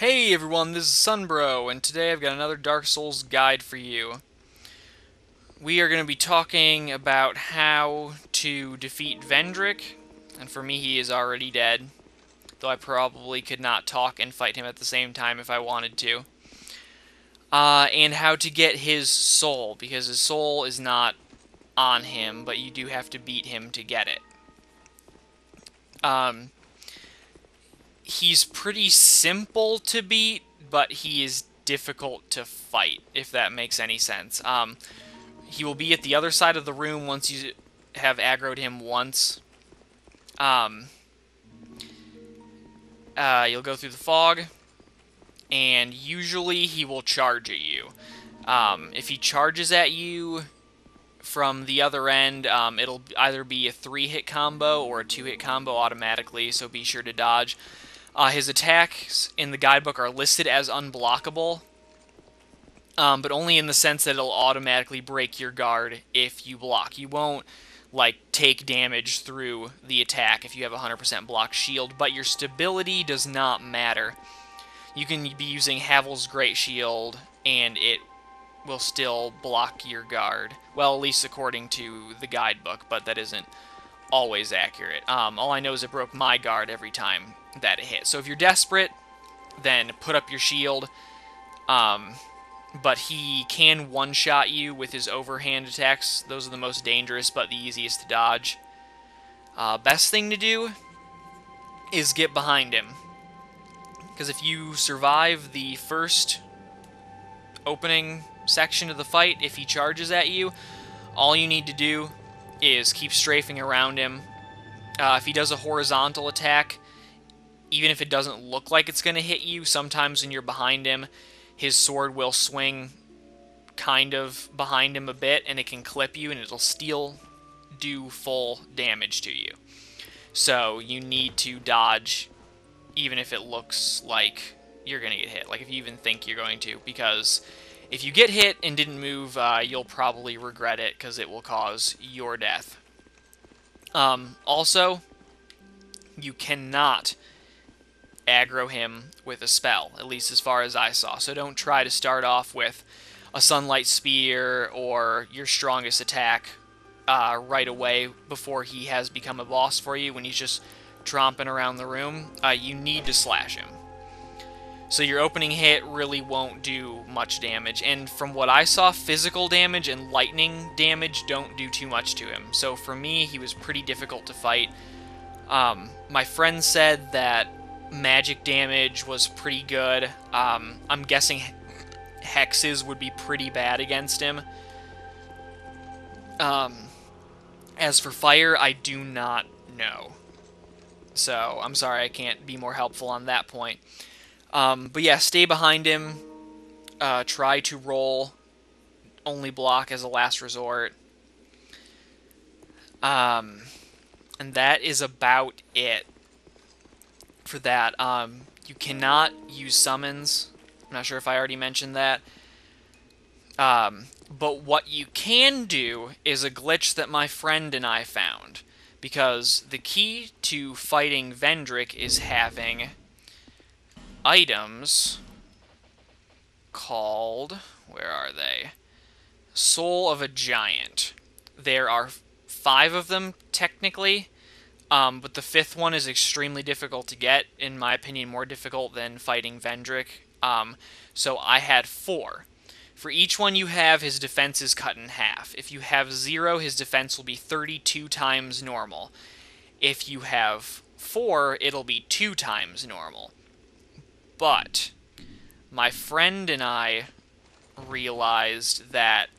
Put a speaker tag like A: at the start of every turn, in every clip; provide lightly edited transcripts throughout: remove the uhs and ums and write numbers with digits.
A: Hey everyone, this is Sunbro, and today I've got another Dark Souls guide for you. We are going to be talking about how to defeat Vendrick, and for me he is already dead, though I probably could not talk and fight him at the same time if I wanted to. And how to get his soul, because his soul is not on him, but you do have to beat him to get it. Um, he's pretty simple to beat, but he is difficult to fight, if that makes any sense. He will be at the other side of the room once you have aggroed him once. Um, you'll go through the fog, and usually he will charge at you. If he charges at you from the other end, it'll either be a 3-hit combo or a 2-hit combo automatically, so be sure to dodge. His attacks in the guidebook are listed as unblockable, but only in the sense that it'll automatically break your guard if you block. You won't, like, take damage through the attack if you have a 100% block shield, but your stability does not matter. You can be using Havel's Great Shield, and it will still block your guard. Well, at least according to the guidebook, but that isn't always accurate. All I know is it broke my guard every time that it hit. So if you're desperate, then put up your shield. But he can one-shot you with his overhand attacks. Those are the most dangerous, but the easiest to dodge. Best thing to do is get behind him. Because if you survive the first opening section of the fight, if he charges at you, all you need to do is keep strafing around him. If he does a horizontal attack, even if it doesn't look like it's going to hit you, sometimes when you're behind him, his sword will swing kind of behind him a bit, and it can clip you, and it'll still do full damage to you. So you need to dodge, even if it looks like you're going to get hit, like if you even think you're going to, because if you get hit and didn't move, you'll probably regret it, because it will cause your death. Also, you cannot aggro him with a spell, at least as far as I saw. So don't try to start off with a Sunlight Spear or your strongest attack right away before he has become a boss for you, when he's just tromping around the room. You need to slash him. So your opening hit really won't do much damage, and from what I saw, physical damage and lightning damage don't do too much to him. So for me, he was pretty difficult to fight. My friend said that magic damage was pretty good. I'm guessing hexes would be pretty bad against him. As for fire, I do not know. So I'm sorry I can't be more helpful on that point. But yeah, stay behind him. Try to roll. Only block as a last resort. And that is about it for that. You cannot use summons. I'm not sure if I already mentioned that. But what you can do is a glitch that my friend and I found. Because the key to fighting Vendrick is having items called, where are they? Soul of a Giant. There are 5 of them, technically. But the 5th one is extremely difficult to get, in my opinion, more difficult than fighting Vendrick. So I had 4. For each one you have, his defense is cut in half. If you have 0, his defense will be 32 times normal. If you have 4, it'll be 2 times normal. But my friend and I realized that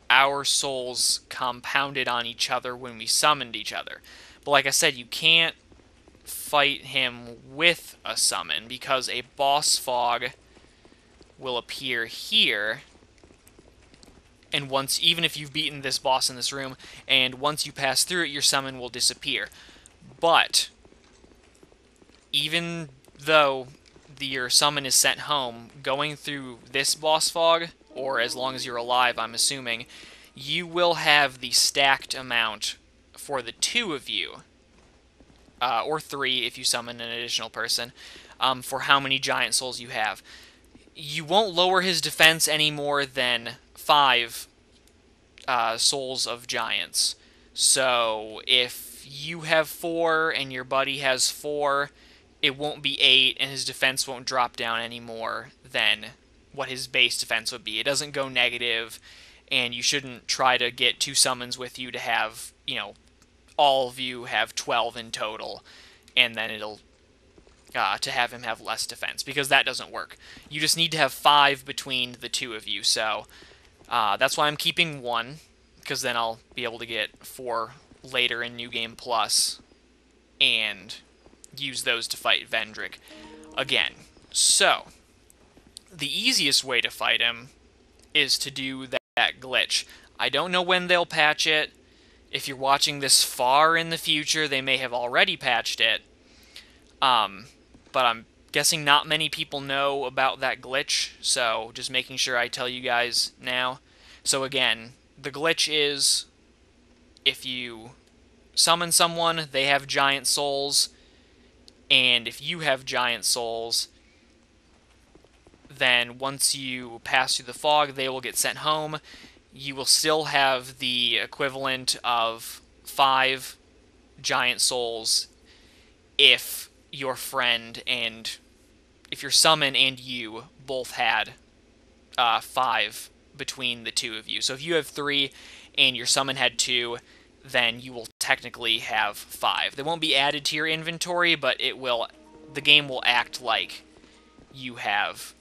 A: our souls compounded on each other when we summoned each other. But like I said, you can't fight him with a summon, because a boss fog will appear here, and once, even if you've beaten this boss in this room, and once you pass through it, your summon will disappear. But even though your summon is sent home, going through this boss fog, or as long as you're alive, I'm assuming, you will have the stacked amount for the 2 of you, or 3 if you summon an additional person, for how many giant souls you have. You won't lower his defense any more than 5 souls of giants. So if you have 4 and your buddy has 4, it won't be 8, and his defense won't drop down any more than what his base defense would be. It doesn't go negative, and you shouldn't try to get 2 summons with you to have, all of you have 12 in total, and then it'll to have him have less defense, because that doesn't work. You just need to have 5 between the 2 of you, so that's why I'm keeping 1, because then I'll be able to get 4 later in New Game Plus, and use those to fight Vendrick again. So, the easiest way to fight him is to do that glitch. I don't know when they'll patch it. If you're watching this far in the future, they may have already patched it. But I'm guessing not many people know about that glitch, so just making sure I tell you guys now. So again, the glitch is if you summon someone, they have giant souls, and if you have giant souls, then once you pass through the fog, they will get sent home. You will still have the equivalent of 5 giant souls if your friend and if your summon and you both had 5 between the 2 of you. So if you have 3 and your summon had 2, then you will technically have 5. They won't be added to your inventory, but the game will act like you have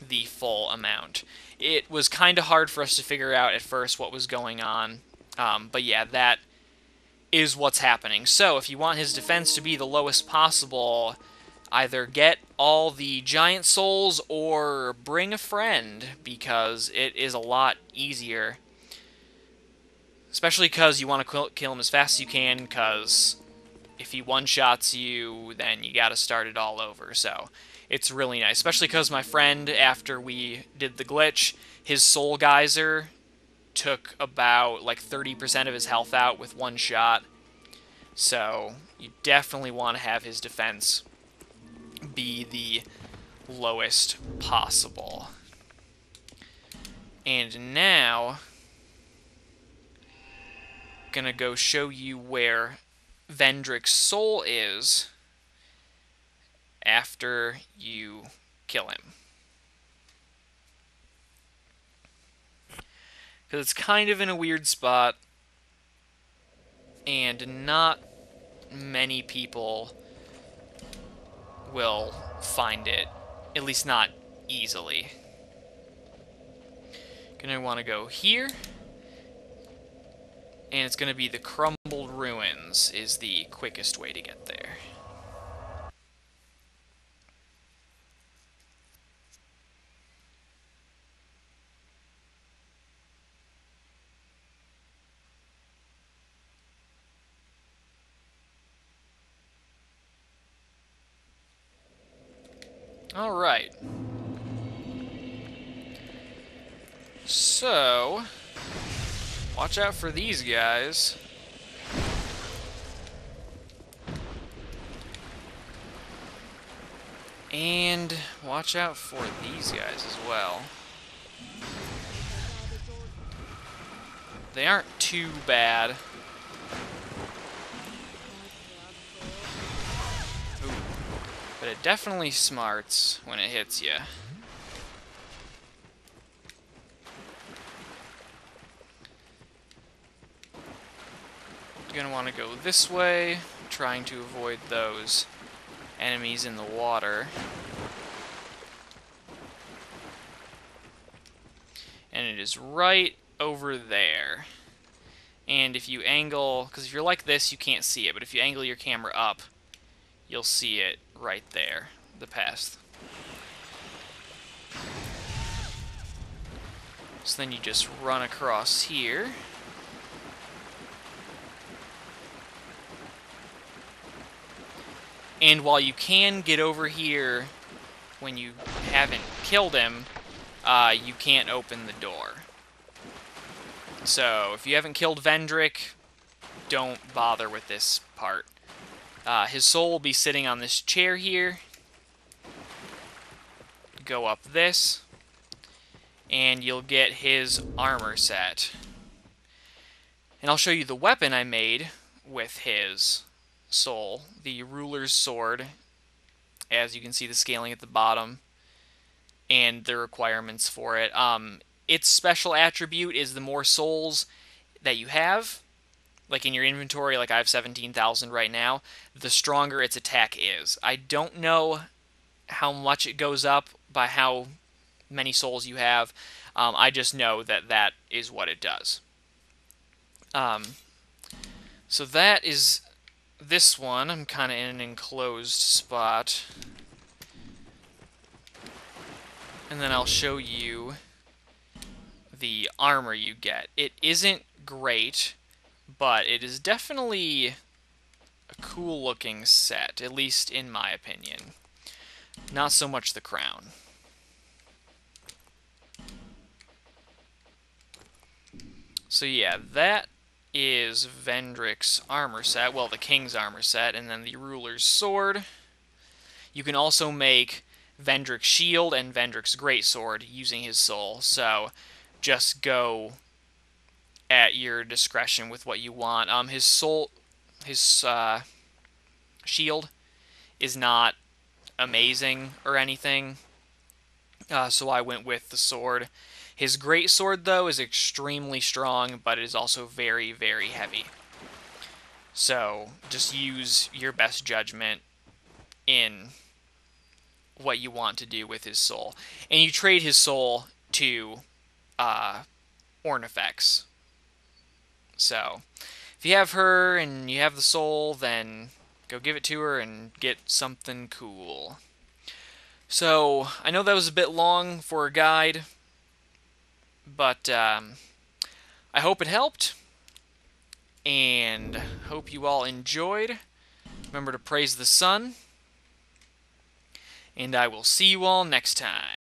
A: the full amount. It was kind of hard for us to figure out at first what was going on, but yeah, that is what's happening. So if you want his defense to be the lowest possible, either get all the giant souls or bring a friend, because it is a lot easier. Especially because you want to kill him as fast as you can, because if he one-shots you, then you gotta start it all over. So it's really nice. Especially because my friend, after we did the glitch, his soul geyser took about like 30% of his health out with one shot. So you definitely want to have his defense be the lowest possible. And now, gonna go show you where Vendrick's soul is after you kill him. Because it's kind of in a weird spot, and not many people will find it, at least not easily. Gonna want to go here, and it's gonna be the Crumbled Ruins is the quickest way to get there. Alright. So, watch out for these guys. And watch out for these guys as well. They aren't too bad. Ooh. But it definitely smarts when it hits you. You're gonna want to go this way, trying to avoid those enemies in the water. And it is right over there. And if you angle, because if you're like this, you can't see it, but if you angle your camera up, you'll see it right there, the path. So then you just run across here. And while you can get over here when you haven't killed him, you can't open the door. So if you haven't killed Vendrick, don't bother with this part. His soul will be sitting on this chair here, go up this, and you'll get his armor set. And I'll show you the weapon I made with his soul, the ruler's sword. As you can see, the scaling at the bottom and the requirements for it. Its special attribute is the more souls that you have, like in your inventory, like I have 17,000 right now, the stronger its attack is. I don't know how much it goes up by how many souls you have. I just know that that is what it does. So that is this one. I'm kind of in an enclosed spot. And then I'll show you the armor you get. It isn't great, but it is definitely a cool-looking set, at least in my opinion. Not so much the crown. So yeah, that is Vendrick's armor set, well, the king's armor set, and then the ruler's sword. You can also make Vendrick's shield and Vendrick's greatsword using his soul, so just go at your discretion with what you want. His shield is not amazing or anything, so I went with the sword. His greatsword, though, is extremely strong, but it is also very, very heavy. So just use your best judgment in what you want to do with his soul. And you trade his soul to Ornifex. So if you have her and you have the soul, then go give it to her and get something cool. So I know that was a bit long for a guide, but I hope it helped, and hope you all enjoyed. Remember to praise the sun, and I will see you all next time.